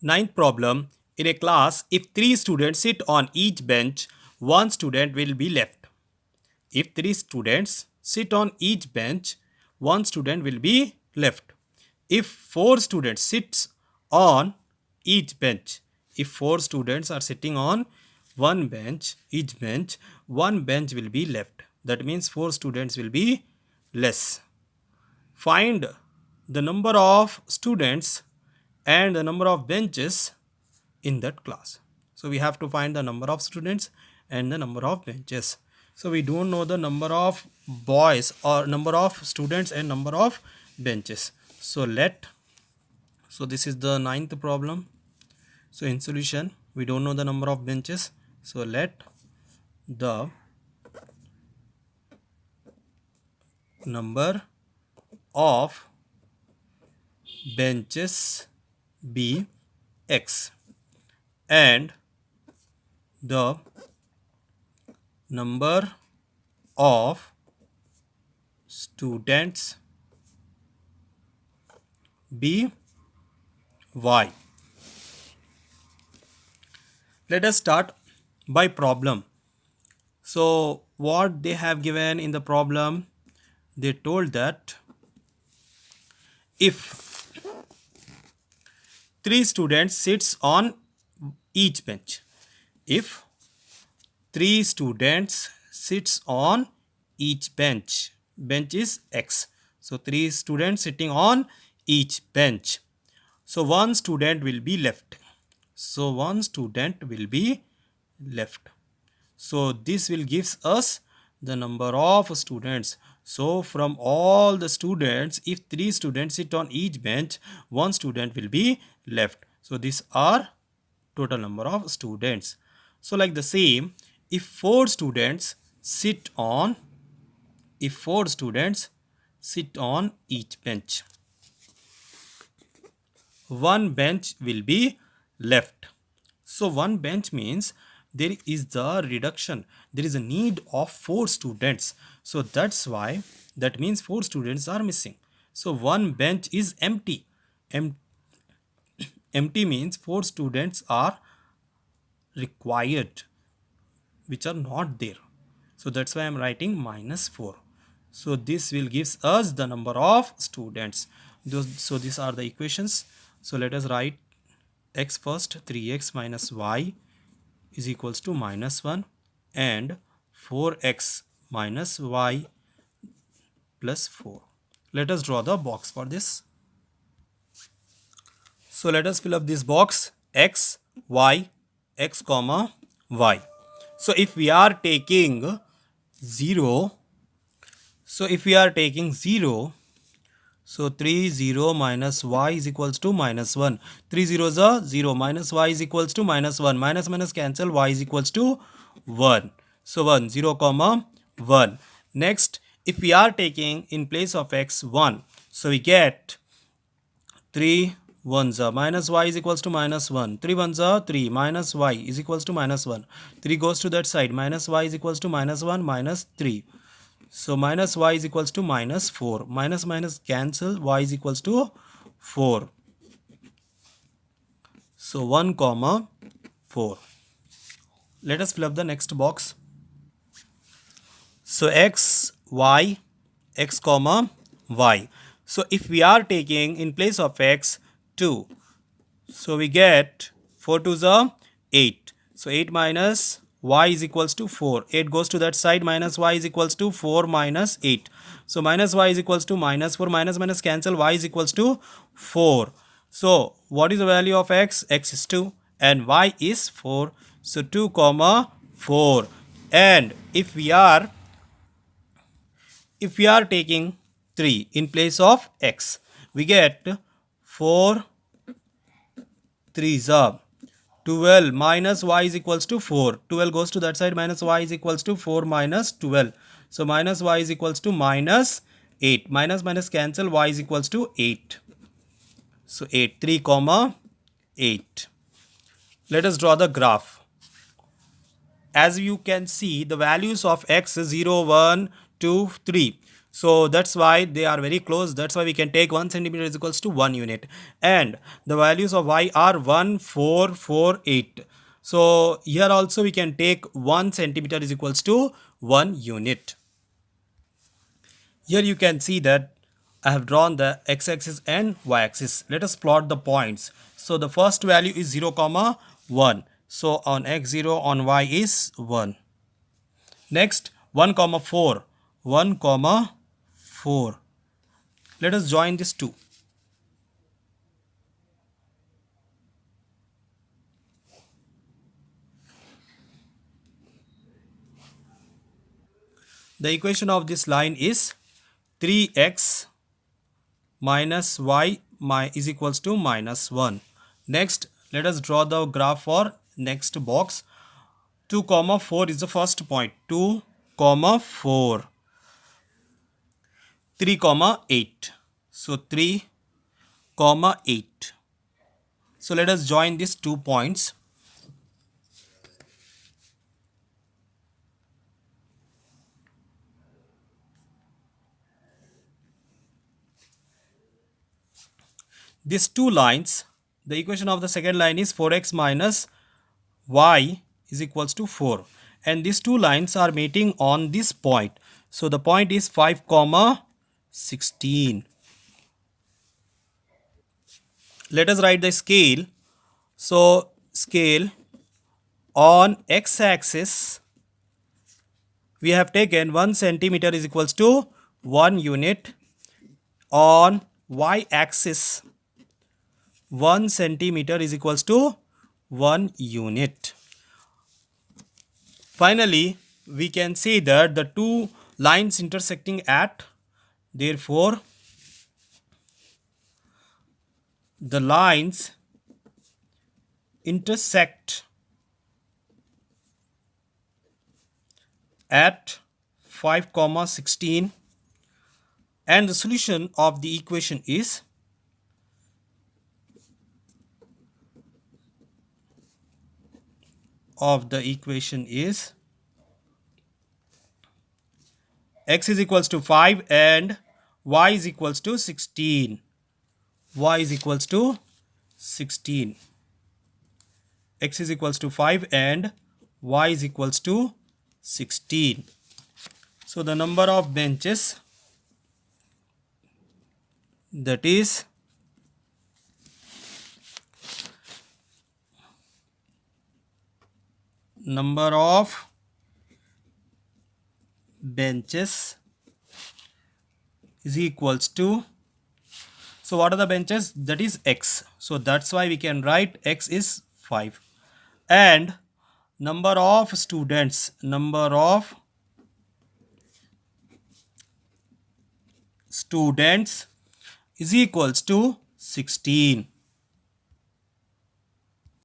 Ninth problem. In a class, if three students sit on each bench, one student will be left. If three students sit on each bench, one student will be left. If four students sits on each bench, if four students are sitting on one bench, each bench, one bench will be left. That means four students will be less. Find the number of students and the number of benches in that class. So we have to find the number of students and the number of benches. So we don't know the number of boys or number of students and number of benches. So this is the ninth problem. So in solution, we don't know the number of benches. So let the number of benches be x and the number of students be y. Let us start by problem. So what they have given in the problem, they told that if three students sits on each bench, if three students sits on each bench, bench is x, so three students sitting on each bench, so one student will be left, so one student will be left. So this will gives us the number of students. So from all the students, if three students sit on each bench, one student will be left. So these are total number of students. So like the same, if four students sit on each bench, one bench will be left. So one bench means there is the reduction, there is a need of four students, so that's why, that means four students are missing. So one bench is empty. Empty means four students are required which are not there, so that's why I'm writing -4. So this will gives us the number of students. So these are the equations. So let us write x first. 3x minus y is equals to -1 and 4x minus y plus 4. Let us draw the box for this. So let us fill up this box x, y, x comma y. So if we are taking 0, so 3 0 minus y is equals to -1. 3 zeros are 0, minus y is equals to -1. Minus cancel, y is equals to 1. So 1, 0 comma 1. Next, if we are taking in place of x 1, so we get 3 1s are minus y is equals to -1. 3 1s are 3, minus y is equals to -1. 3 goes to that side, minus y is equals to -1 minus 3. So minus y is equals to -4. Minus cancel, y is equals to 4. So 1 comma 4. Let us fill up the next box. So x, y, x comma y. So if we are taking in place of x 2, so we get 4 2s are 8. So 8 minus y is equals to 4. 8 goes to that side, minus y is equals to 4 minus 8. So minus y is equals to -4. Minus cancel, y is equals to 4. So what is the value of x? X is 2 and y is 4. So 2 comma 4. And if we are taking 3 in place of x, we get 4 3s are 12 minus y is equals to 4. 12 goes to that side, minus y is equals to 4 minus 12. So minus y is equals to -8. Minus cancel, y is equals to 8. So 8, 3 comma 8. Let us draw the graph. As you can see, the values of x is 0 1 2 3. So that's why they are very close. That's why we can take 1 centimeter is equals to 1 unit. And the values of y are 1, 4, 4, 8. So here also we can take 1 centimeter is equals to 1 unit. Here you can see that I have drawn the x-axis and y-axis. Let us plot the points. So the first value is 0, 1. So on x0 on y is 1. Next 1, 4. 1, 4. Let us join these two. The equation of this line is 3x minus y is equals to minus 1. Next, let us draw the graph for next box. 2, 4 is the first point. 2, 4. 3, 8. So 3, 8. So let us join these 2 points. These two lines, the equation of the second line is 4x minus y is equals to 4. And these two lines are meeting on this point. So the point is 5, 16. Let us write the scale. So scale on x-axis we have taken 1 centimeter is equals to 1 unit. On y-axis 1 centimeter is equals to 1 unit. Finally, we can say that the two lines intersecting at, therefore the lines intersect at 5, 16, and the solution of the equation is x is equals to 5 and y is equals to 16. Y is equals to 16. X is equals to 5 and y is equals to 16. So the number of benches, that is number of benches is equals to, so what are the benches? That is x. So that's why we can write x is 5. And number of students is equals to 16.